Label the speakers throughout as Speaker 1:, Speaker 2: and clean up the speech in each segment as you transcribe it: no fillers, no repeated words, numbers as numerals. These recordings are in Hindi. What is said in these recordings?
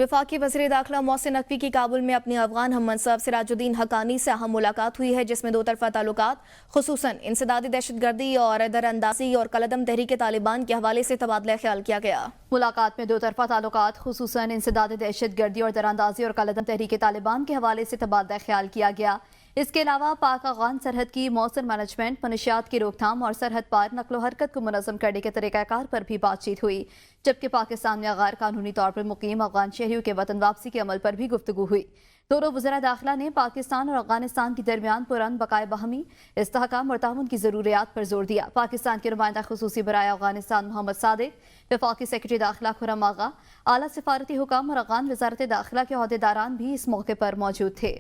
Speaker 1: वफाकी वज़ीर दाखिला मोहसिन नकवी की काबुल में अपनी अफगान हम मनसब सिराजुद्दीन हकानी से अहम मुलाकात हुई है, जिसमें दो तरफा ताल्लुकात खुसूसन इंसदादी दहशतगर्दी और दरअंदाजी और कलदम तहरीक तालिबान के हवाले से तबादला ख्याल किया गया।
Speaker 2: मुलाकात में दो तरफा ताल्लुकात खुसूसन इंसदादी दहशतगर्दी और दरअंदाजी और कलदम तहरीक तालिबान के हवाले से तबादला ख्याल किया गया। इसके अलावा पाक अफगान सरहद की मौसर मैनेजमेंट, मनशियात की रोकथाम और सरहद पार नकलो हरकत को मुनज़्ज़म करने के तरीक़ाकार पर भी बातचीत हुई, जबकि पाकिस्तान में गैर कानूनी तौर पर मुकीम अफगान शहरियों के वतन वापसी के अमल पर भी गुफ्तगू हुई। दोनों वज़रा दाखिला ने पाकिस्तान और अफगानिस्तान के दरमियान पुरान बकाए बहमी, इस्तेहकाम और ताउन की ज़रूरियात पर जोर दिया। पाकिस्तान के नुमाइंदा खुसूसी बराए अफगानिस्तान मोहम्मद सादिक, वफाकी सेक्रेटरी दाखिला खुर्रम आगा, आला सिफारती हुकाम और अफगान वज़ारत दाखिला के अहदेदारान भी इस मौके पर मौजूद थे।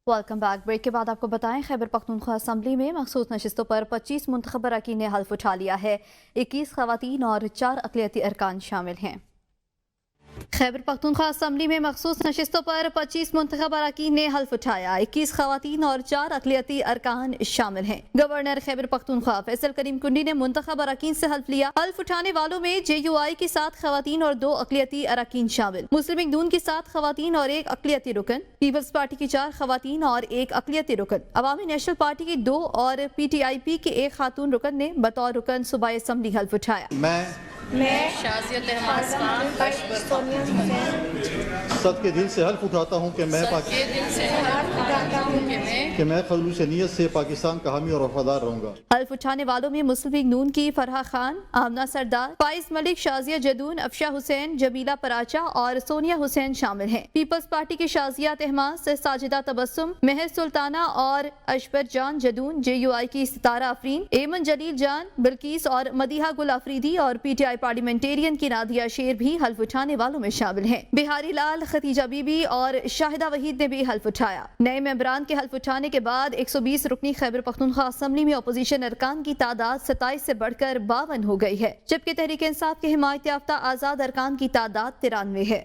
Speaker 2: Welcome back. ब्रेक के बाद आपको बताएं, खैबर पख्तूनख्वा असम्बली में मखसूस नशिस्तों पर 25 मुंतखब अरकान ने हल्फ उठा लिया है। 21 खवातीन और 4 अक़लियती अरकान शामिल हैं। खैबर पख्तूनख्वा असम्बली में मखसूस नशिस्तों पर 25 मुंतखब अरकान ने हल्फ उठाया। 21 खवातीन और 4 अक़लियती अरकान शामिल हैं। गवर्नर खैबर पख्तूनख्वा फैसल करीम कुंडी ने मुंतखब अरकान से हल्फ लिया। हल्फ उठाने वालों में JUI की 7 खवातीन और 2 अक़लियती अरकान शामिल। मुस्लिम लीग नून की 7 खवातीन और 1 अक़लियती रुकन, पीपल्स पार्टी की 4 खवातीन और 1 अक़लियती रुकन, अवामी नेशनल पार्टी की 2 और PTIP के 1 खातून रुकन ने बतौर रुकन सूबाई असम्बली हल्फ उठाया।
Speaker 3: मैं सद के दिल से हल्फ उठाता हूँ कि मैं खलूस नीयत से पाकिस्तान का हामी और वफादार रहूंगा।
Speaker 2: हल्फ उठाने वालों में मुस्लिम लीग नून की फरहा खान, आमना सरदार, फाइज मलिक, शाजिया जदून, अफशा हुसैन, जमीला पराचा और सोनिया हुसैन शामिल हैं। पीपल्स पार्टी की शाजिया तहमास, साजिदा तबस्सुम, मेहर सुल्ताना और अशबर जान जदून, JUI की सितारा अफरीन, एमन जलील जान, बिल्किस और मदीहा गुल अफरीदी और PTI पार्लियामेंटेरियन की नादिया शेर भी हल्फ उठाने वालों में शामिल हैं। बिहारी लाल, खतीजा बीबी और शाहिदा वहीद ने भी हल्फ उठाया। नए मेंबरान के हल्फ उठाने के बाद 120 रुकनी खैबर पख्तूनख्वा असम्बली में अपोजिशन अरकान की तादाद 27 से बढ़कर 52 हो गई है, जबकि तहरीक इंसाफ के हिमायत याफ्ता आजाद अरकान की तादाद 93 है।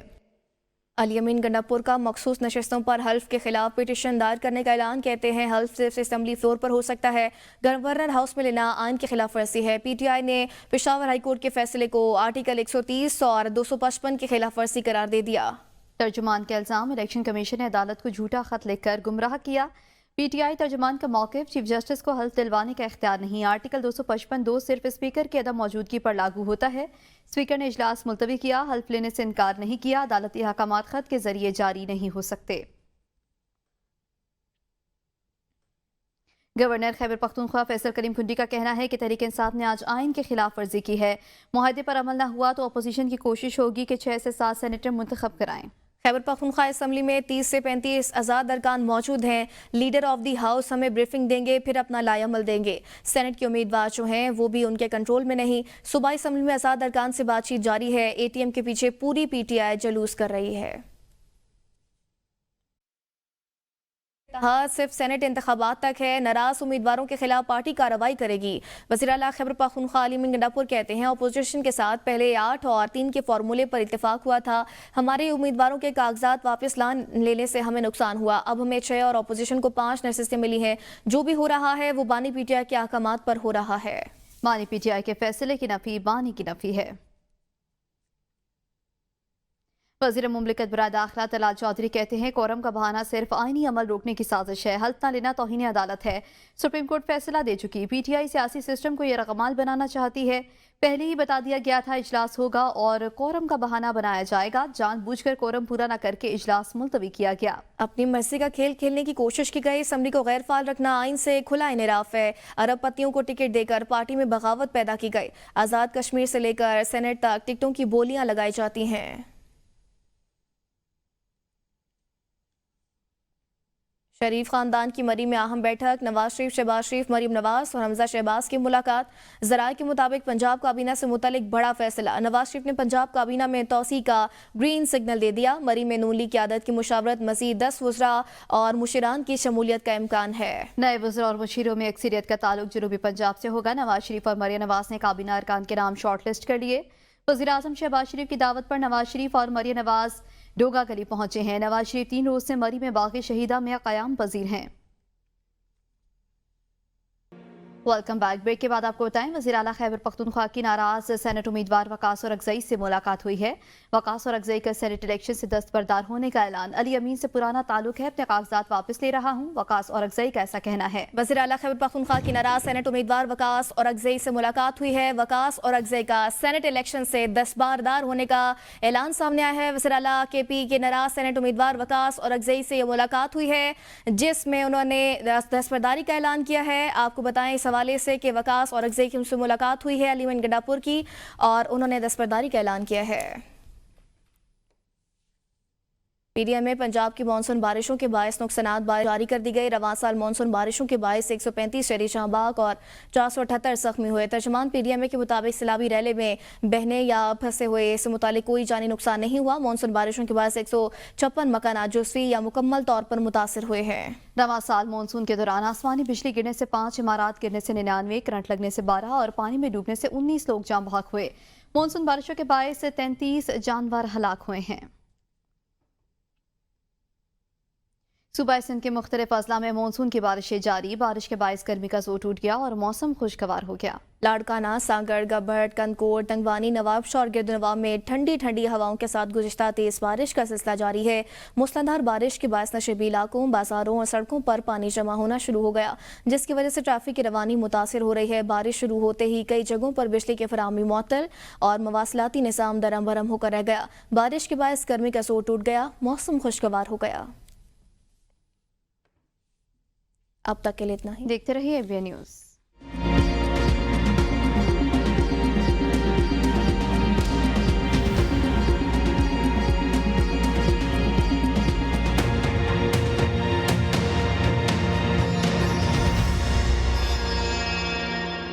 Speaker 1: अली अमीन गंडापुर का मखसूस नशिस्तों पर हल्फ के खिलाफ पिटीशन दायर करने का ऐलान। कहते हैं हल्फ सिर्फ असम्बली फ्लोर पर हो सकता है, गवर्नर हाउस में लेना आइन की खिलाफ वर्जी है। PTI ने पेशावर हाई कोर्ट के फैसले को आर्टिकल 130 और 255 की खिलाफ वर्जी करार दे दिया।
Speaker 2: तर्जुमान के इल्जाम, इलेक्शन कमीशन ने अदालत को झूठा खत लिखकर गुमराह किया। PTI तर्जुमान का मौक़िफ़, चीफ जस्टिस को हल्फ दिलवाने का इख्तियार नहीं। आर्टिकल 255(2) सिर्फ स्पीकर की अदम मौजूदगी पर लागू होता है। स्पीकर ने इजलास मुलतवी किया, हल्फ लेने से इनकार नहीं किया। अदालती अहकामात खत के जरिए जारी नहीं हो सकते। गवर्नर खैबर पख्तूनख्वा फैसल करीम कुंडी का कहना है कि तहरीक इंसाफ ने आज आइन की खिलाफ वर्जी की है। मुआहदे पर अमल न हुआ तो अपोजिशन की कोशिश होगी कि 6 से 7 सेनेटर मुंतखब कराएं।
Speaker 1: खैबर पख्तूनख्वा असम्बली में 30 से 35 आज़ाद अरकान मौजूद हैं। लीडर ऑफ दी हाउस हमें ब्रीफिंग देंगे, फिर अपना लाएअमल देंगे। सेनेट के उम्मीदवार जो हैं वो भी उनके कंट्रोल में नहीं। सूबाई असम्बली में आज़ाद अरकान से बातचीत जारी है। ATM के पीछे पूरी PTI जलूस कर रही है। सिर्फ सेनेट इंतखाबात तक है। नाराज उम्मीदवारों के खिलाफ पार्टी कार्रवाई करेगी। वज़ीर आला खैबर पख्तूनख्वा अली अमीन गंडापुर कहते हैं अपोजिशन के साथ पहले 8 और 3 के फार्मूले पर इत्तेफाक हुआ था। हमारे उम्मीदवारों के कागजात वापस लेने से हमें नुकसान हुआ। अब हमें 6 और अपोजिशन को 5 नशिस्तें मिली हैं। जो भी हो रहा है वो बानी PTI के अहकामात पर हो रहा है।
Speaker 2: बानी PTI के फैसले की नफी बानी की नफी है। वज़ीर मुमलिकत बराए दाखिला तलाल चौधरी कहते हैं कोरम का बहाना सिर्फ आइनी अमल रोकने की साजिश है। हल्फ न लेना तौहीन अदालत है। सुप्रीम कोर्ट फैसला दे चुकी। PTI सियासी सिस्टम को यह रकमाल बनाना चाहती है। पहले ही बता दिया गया था इजलास होगा और कोरम का बहाना बनाया जाएगा। जानबूझकर कोरम पूरा न करके इजलास मुलतवी किया गया।
Speaker 1: अपनी मर्जी का खेल खेलने की कोशिश की गई। असम्बली को गैर फाल रखना आइन से खुला इनराफ है। अरबपतियों को टिकट देकर पार्टी में बगावत पैदा की गई। आज़ाद कश्मीर से लेकर सेनेट तक टिकटों की बोलियां लगाई जाती हैं। शरीफ खानदान की मरी में अहम बैठक। नवाज शरीफ, शहबाज शरीफ, मरीम नवाज और हमजा शहबाज की मुलाकात। ज़राए के मुताबिक पंजाब काबीना से मुतल्लिक बड़ा फैसला। नवाज शरीफ ने पंजाब काबीना में तौसी का ग्रीन सिग्नल दे दिया। मरी में नून लीग क़यादत की मुशावरत, मज़ीद 10 वज़रा और मुशीरान की शमूलियत का इम्कान है।
Speaker 2: नए वज़रा और मुशीरों में अक्सरियत का ताल्लुक जनूबी पंजाब से होगा। नवाज शरीफ और मरियम नवाज ने काबीना अरकान के नाम शॉर्ट लिस्ट कर लिए। वज़ीर आज़म शहबाज शरीफ की दावत पर नवाज शरीफ और मरियम नवाज डोगा गली पहुंचे हैं। नवाज शरीफ 3 रोज से मरी में बाग़ शहीदा में क़याम पजीर हैं। Welcome back. ब्रेक के बाद आपको बताएं, वज़ीर आला खैबर पख्तूनख्वा की नाराज सेनेट उम्मीदवार वकास और अगजई से मुलाकात हुई है। वकास और अगजई का सेनेट इलेक्शन से दस्तबरदार होने का ऐलान। अली अमीन से पुराना ताल्लुक है, अपने कागजात वापस ले रहा हूँ, वकास और अगजई का ऐसा कहना है।
Speaker 1: वज़ीर आला खैबर पख्तूनख्वा की नाराज सेनेट उम्मीदवार वकास और अगजई से मुलाकात हुई है। वकास और अगजई का सेनेट इलेक्शन से दस्तबरदार होने का ऐलान सामने आया है। वज़ीर आला KP के नाराज सेनेट उम्मीदवार वकास और अगजई से ये मुलाकात हुई है, जिसमें उन्होंने दस्तबरदारी का ऐलान किया है। आपको बताएं इस हवाले से कि वकास और अगजई की उनसे मुलाकात हुई है अलीमन गंडापुर की, और उन्होंने दस्तबरदारी का ऐलान किया है। PDM में पंजाब की मानसून बारिशों के बायस नुकसानात जारी कर दी गई। रवां साल मानसून बारिशों के बायस 135 शहरी जहांबाग और 478 जख्मी हुए। तर्जमान PDM के मुताबिक सैलाबी रैले में बहने या फंसे हुए से मुतालिक कोई जानी नुकसान नहीं हुआ। मानसून बारिशों के बायस 156 मकान जुज़वी या मुकम्मल तौर पर मुतासर हुए हैं।
Speaker 2: रवां साल मानसून के दौरान आसमानी बिजली गिरने से 5, इमारत गिरने से 99, करंट लगने से 12 और पानी में डूबने से 19 लोग जाँ बहक हुए। मानसून बारिशों के बायस 33 जानवर हलाक हुए हैं। सूबा सिंध के मुख्तलिफ अजला में मानसून की बारिशें जारी। बारिश के बायस गर्मी का जोर टूट गया और मौसम खुशगवार हो गया।
Speaker 1: लाड़काना, सांगड़, गब्बड़, कनकोट, तंगवानी, नवाबशाह और गिरदनवाब में ठंडी ठंडी हवाओं के साथ गुज़िश्ता तेज बारिश का सिलसिला जारी है। मूसलाधार बारिश के बायस नशेबी इलाकों, बाजारों और सड़कों पर पानी जमा होना शुरू हो गया, जिसकी वजह से ट्रैफिक की रवानी मुतासिर हो रही है। बारिश शुरू होते ही कई जगहों पर बिजली की फराहमी मुअत्तल और मवासलाती निज़ाम दरम भरम होकर रह गया। बारिश के बायस गर्मी का जोर टूट गया, मौसम खुशगवार हो गया। अब तक के लिए इतना ही।
Speaker 2: देखते रहिए ABN न्यूज़।